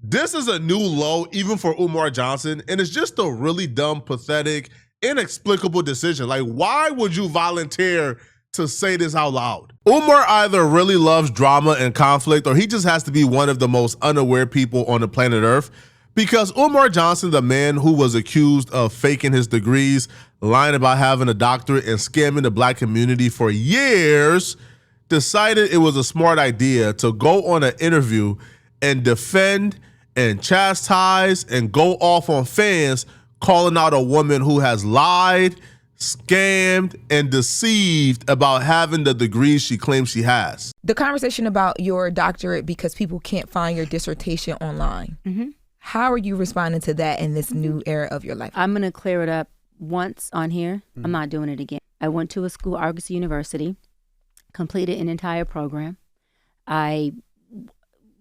This is a new low even for Umar Johnson, and it's just a really dumb, pathetic, inexplicable decision. Like, why would you volunteer to say this out loud? Umar either really loves drama and conflict, or he just has to be one of the most unaware people on the planet Earth. Because Umar Johnson, the man who was accused of faking his degrees, lying about having a doctorate, and scamming the black community for years, decided it was a smart idea to go on an interview and defend and chastise and go off on fans, calling out a woman who has lied, scammed, and deceived about having the degrees she claims she has. The conversation about your doctorate because people can't find your dissertation online. Mm-hmm. How are you responding to that in this new era of your life? I'm going to clear it up once on here. I'm not doing it again. I went to a school, Argosy University, completed an entire program. I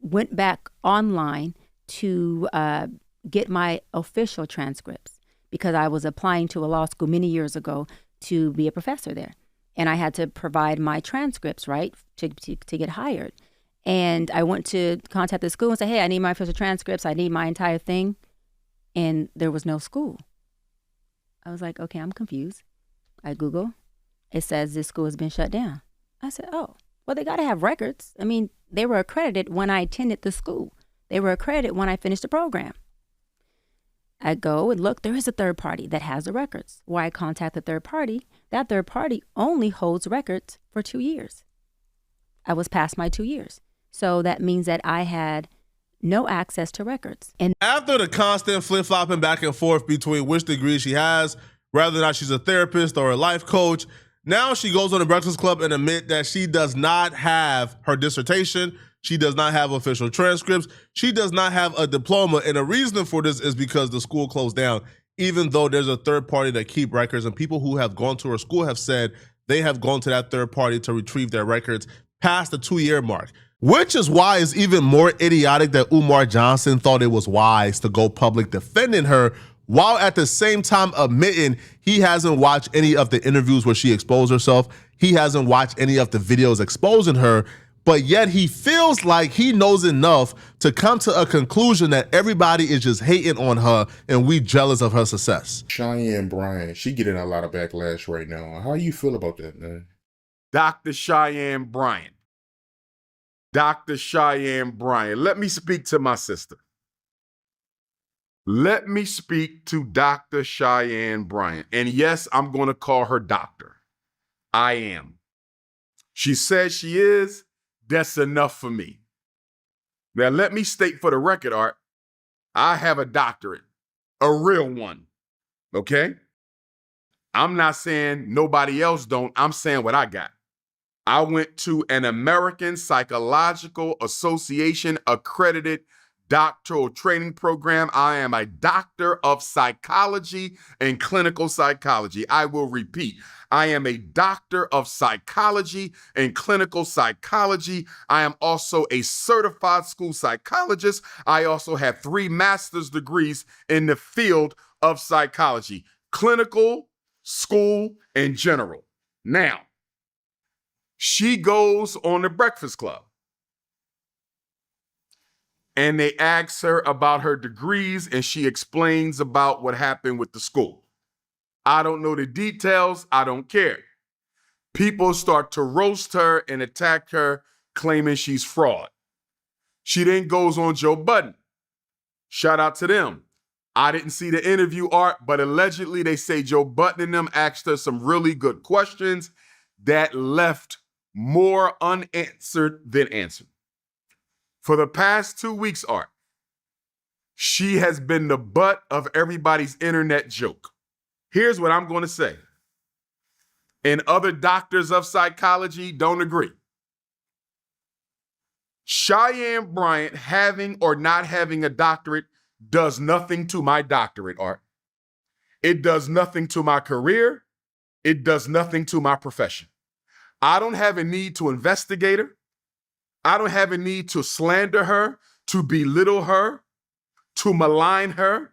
went back online to get my official transcripts because I was applying to a law school many years ago to be a professor there. And I had to provide my transcripts, right, to get hired. And I went to contact the school and say, hey, I need my official transcripts. I need my entire thing. And there was no school. I was like, okay, I'm confused. I Google. It says this school has been shut down. I said, oh, well, they got to have records. I mean, they were accredited when I attended the school. They were accredited when I finished the program. I go and look, there is a third party that has the records. Why I contact the third party, that third party only holds records for 2 years. I was past my 2 years. So that means that I had no access to records. And after the constant flip-flopping back and forth between which degree she has, whether or not she's a therapist or a life coach, now she goes on the Breakfast Club and admit that she does not have her dissertation. She does not have official transcripts. She does not have a diploma. And the reason for this is because the school closed down, even though there's a third party that keep records, and people who have gone to her school have said they have gone to that third party to retrieve their records past the 2-year mark. Which is why it's even more idiotic that Umar Johnson thought it was wise to go public defending her, while at the same time admitting he hasn't watched any of the interviews where she exposed herself. He hasn't watched any of the videos exposing her, but yet he feels like he knows enough to come to a conclusion that everybody is just hating on her and we jealous of her success. Cheyenne Bryant, she getting a lot of backlash right now. How you feel about that, man? Dr. Cheyenne Bryant. Dr. Cheyenne Bryant. Let me speak to my sister. Let me speak to Dr. Cheyenne Bryant. And yes, I'm going to call her doctor. I am. She says she is. That's enough for me. Now, let me state for the record, Art, I have a doctorate, a real one, okay? I'm not saying nobody else don't. I'm saying what I got. I went to an American Psychological Association accredited doctoral training program. I am a doctor of psychology and clinical psychology. I will repeat, I am a doctor of psychology and clinical psychology. I am also a certified school psychologist. I also have 3 master's degrees in the field of psychology, clinical, school, and general. Now, she goes on the Breakfast Club. And they ask her about her degrees, and she explains about what happened with the school. I don't know the details. I don't care. People start to roast her and attack her, claiming she's fraud. She then goes on Joe Budden. Shout out to them. I didn't see the interview, Art, but allegedly they say Joe Budden and them asked her some really good questions that left more unanswered than answered. For the past 2 weeks, Art, she has been the butt of everybody's internet joke. Here's what I'm going to say. And other doctors of psychology don't agree. Cheyenne Bryant having or not having a doctorate does nothing to my doctorate, Art. It does nothing to my career. It does nothing to my profession. I don't have a need to investigate her. I don't have a need to slander her, to belittle her, to malign her,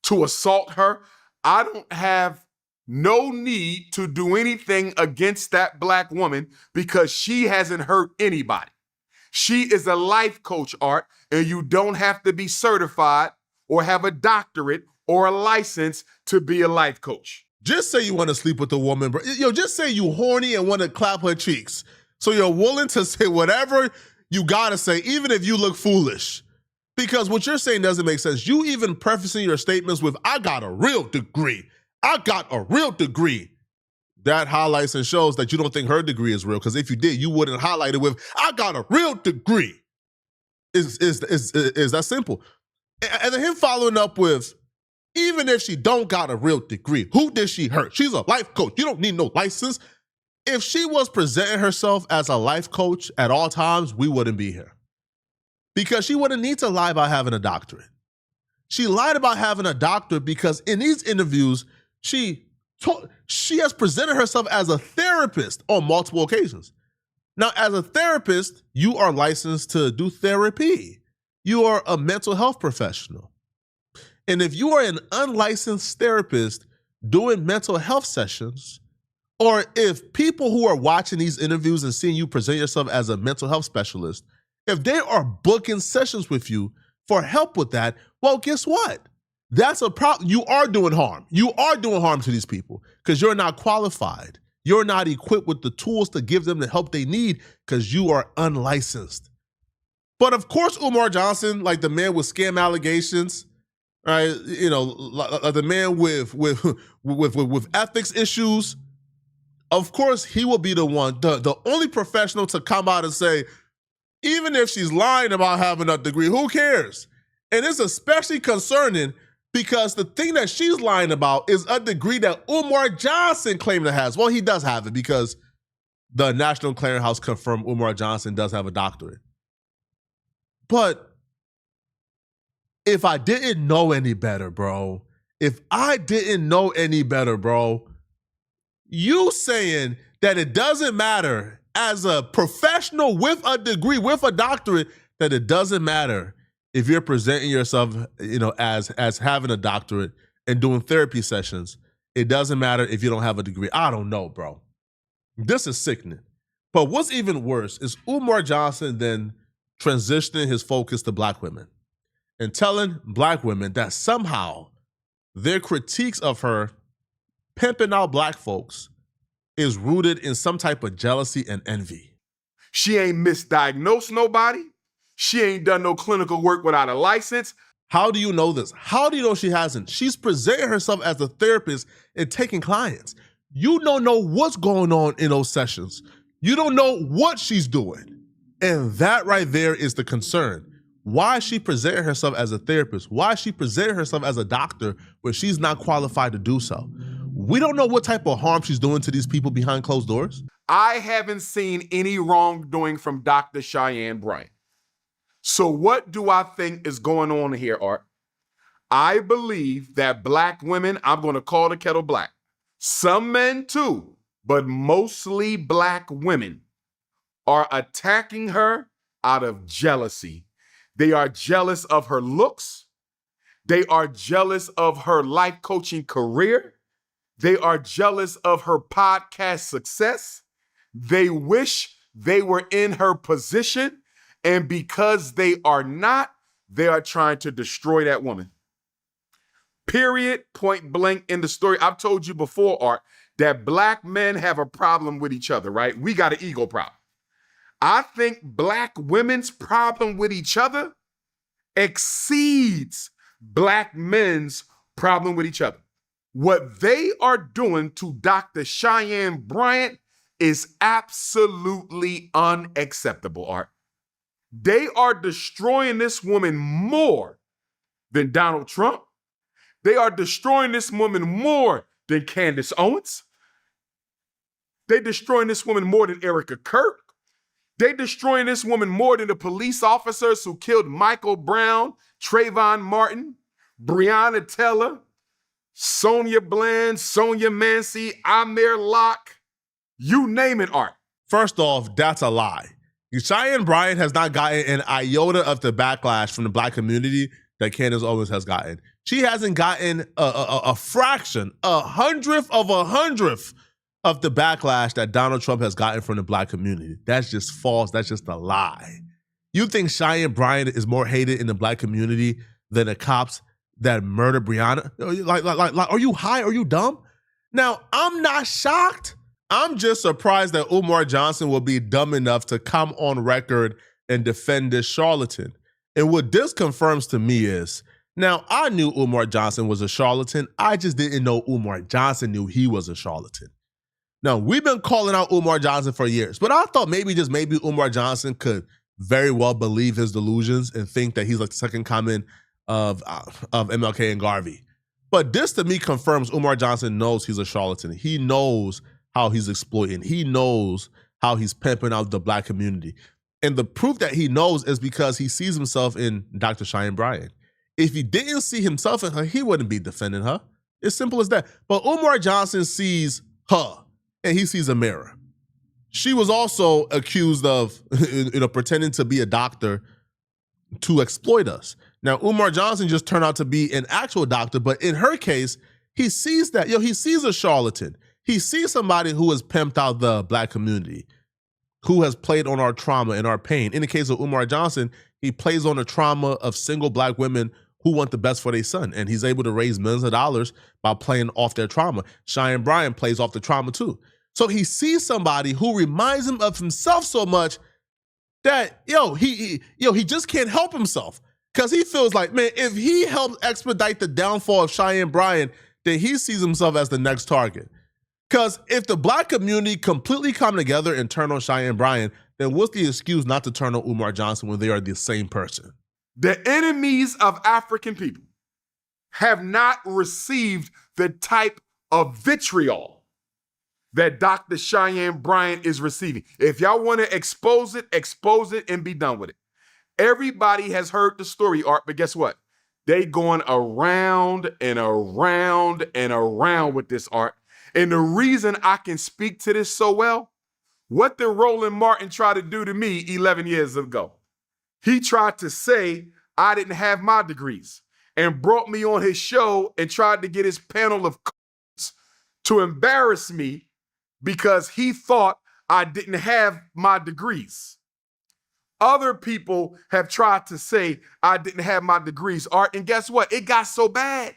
to assault her. I don't have no need to do anything against that black woman because she hasn't hurt anybody. She is a life coach, Art, and you don't have to be certified or have a doctorate or a license to be a life coach. Just say you want to sleep with a woman, bro. Just say you horny and want to clap her cheeks. So you're willing to say whatever you gotta say, even if you look foolish. Because what you're saying doesn't make sense. You even prefacing your statements with, I got a real degree. I got a real degree. That highlights and shows that you don't think her degree is real. Because if you did, you wouldn't highlight it with, I got a real degree. Is that simple? And then him following up with, even if she don't got a real degree, who did she hurt? She's a life coach. You don't need no license. If she was presenting herself as a life coach at all times, we wouldn't be here. Because she wouldn't need to lie about having a doctorate. She lied about having a doctorate because in these interviews, she has presented herself as a therapist on multiple occasions. Now, as a therapist, you are licensed to do therapy. You are a mental health professional. And if you are an unlicensed therapist doing mental health sessions, or if people who are watching these interviews and seeing you present yourself as a mental health specialist, if they are booking sessions with you for help with that, well, guess what? That's a problem. You are doing harm. You are doing harm to these people because you're not qualified. You're not equipped with the tools to give them the help they need because you are unlicensed. But of course, Umar Johnson, like the man with scam allegations, right? The man with ethics issues. Of course, he will be the one, the only professional to come out and say, even if she's lying about having a degree, who cares? And it's especially concerning because the thing that she's lying about is a degree that Umar Johnson claimed to have. Well, he does have it because the National Clearinghouse confirmed Umar Johnson does have a doctorate. But if I didn't know any better, bro, you saying that it doesn't matter as a professional with a degree, with a doctorate, that it doesn't matter if you're presenting yourself, as having a doctorate and doing therapy sessions. It doesn't matter if you don't have a degree. I don't know, bro. This is sickening. But what's even worse is Umar Johnson then transitioning his focus to black women and telling black women that somehow their critiques of her pimping out black folks is rooted in some type of jealousy and envy. She ain't misdiagnosed nobody. She ain't done no clinical work without a license. How do you know this? How do you know she hasn't? She's presenting herself as a therapist and taking clients. You don't know what's going on in those sessions. You don't know what she's doing. And that right there is the concern. Why is she presenting herself as a therapist? Why is she presenting herself as a doctor when she's not qualified to do so? We don't know what type of harm she's doing to these people behind closed doors. I haven't seen any wrongdoing from Dr. Cheyenne Bryant. So what do I think is going on here, Art? I believe that black women, I'm going to call the kettle black. Some men too, but mostly black women are attacking her out of jealousy. They are jealous of her looks. They are jealous of her life coaching career. They are jealous of her podcast success. They wish they were in her position. And because they are not, they are trying to destroy that woman. Period, point blank in the story. I've told you before, Art, that black men have a problem with each other, right? We got an ego problem. I think black women's problem with each other exceeds black men's problem with each other. What they are doing to Dr. Cheyenne Bryant is absolutely unacceptable, Art. They are destroying this woman more than Donald Trump. They are destroying this woman more than Candace Owens. They're destroying this woman more than Erica Kirk. They're destroying this woman more than the police officers who killed Michael Brown, Trayvon Martin, Breonna Taylor, Sonia Bland, Sonia Mancy, Amir Locke, you name it, Art. First off, that's a lie. Cheyenne Bryant has not gotten an iota of the backlash from the black community that Candace Owens has gotten. She hasn't gotten a fraction, 100th of 100th of the backlash that Donald Trump has gotten from the black community. That's just false. That's just a lie. You think Cheyenne Bryant is more hated in the black community than the cops that murdered Breonna? Like, are you high? Are you dumb? Now, I'm not shocked. I'm just surprised that Umar Johnson will be dumb enough to come on record and defend this charlatan. And what this confirms to me is, now I knew Umar Johnson was a charlatan. I just didn't know Umar Johnson knew he was a charlatan. Now, we've been calling out Umar Johnson for years, but I thought maybe Umar Johnson could very well believe his delusions and think that he's like the second coming of MLK and Garvey. But this to me confirms Umar Johnson knows he's a charlatan. He knows how he's exploiting. He knows how he's pimping out the black community. And the proof that he knows is because he sees himself in Dr. Cheyenne Bryant. If he didn't see himself in her, he wouldn't be defending her. It's simple as that. But Umar Johnson sees her, and he sees a mirror. She was also accused of pretending to be a doctor to exploit us. Now, Umar Johnson just turned out to be an actual doctor, but in her case, he sees that, he sees a charlatan. He sees somebody who has pimped out the black community, who has played on our trauma and our pain. In the case of Umar Johnson, he plays on the trauma of single black women who want the best for their son, and he's able to raise millions of dollars by playing off their trauma. Cheyenne Bryant plays off the trauma too. So he sees somebody who reminds him of himself so much that, he just can't help himself. Because he feels like, man, if he helps expedite the downfall of Cheyenne Bryant, then he sees himself as the next target. Because if the black community completely come together and turn on Cheyenne Bryant, then what's the excuse not to turn on Umar Johnson when they are the same person? The enemies of African people have not received the type of vitriol that Dr. Cheyenne Bryant is receiving. If y'all want to expose it and be done with it. Everybody has heard the story, Art, but guess what? They going around and around and around with this, Art. And the reason I can speak to this so well, what did Roland Martin try to do to me 11 years ago? He tried to say I didn't have my degrees and brought me on his show and tried to get his panel of to embarrass me because he thought I didn't have my degrees. Other people have tried to say I didn't have my degrees, Art, and guess what? It got so bad.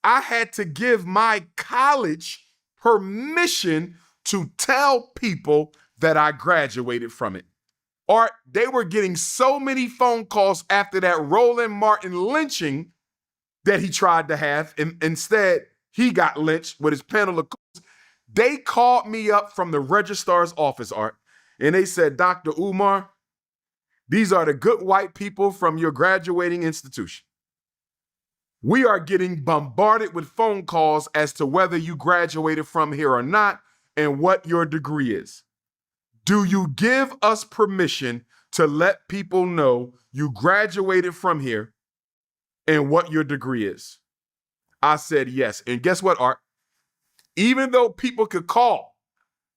I had to give my college permission to tell people that I graduated from it. Art, they were getting so many phone calls after that Roland Martin lynching that he tried to have, and instead he got lynched with his panel of cooks. They called me up from the registrar's office, Art, and they said, Dr. Umar, these are the good white people from your graduating institution. We are getting bombarded with phone calls as to whether you graduated from here or not and what your degree is. Do you give us permission to let people know you graduated from here and what your degree is? I said yes. And guess what, Art? Even though people could call,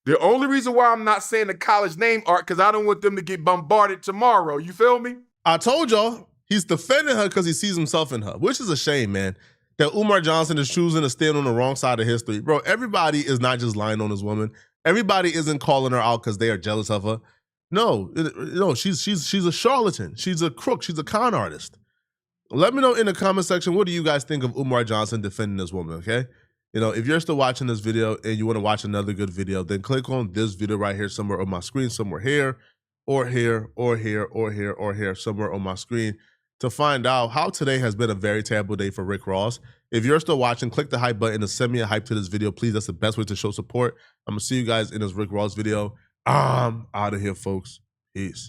the only reason why I'm not saying the college name, Art, because I don't want them to get bombarded tomorrow. You feel me? I told y'all, he's defending her because he sees himself in her, which is a shame, man, that Umar Johnson is choosing to stand on the wrong side of history. Bro, everybody is not just lying on this woman. Everybody isn't calling her out because they are jealous of her. No, she's a charlatan. She's a crook. She's a con artist. Let me know in the comment section, what do you guys think of Umar Johnson defending this woman, okay? If you're still watching this video and you want to watch another good video, then click on this video right here somewhere on my screen, somewhere here, or here, or here, or here, or here, somewhere on my screen to find out how today has been a very terrible day for Rick Ross. If you're still watching, click the hype button to send me a hype to this video, please. That's the best way to show support. I'm going to see you guys in this Rick Ross video. I'm out of here, folks. Peace.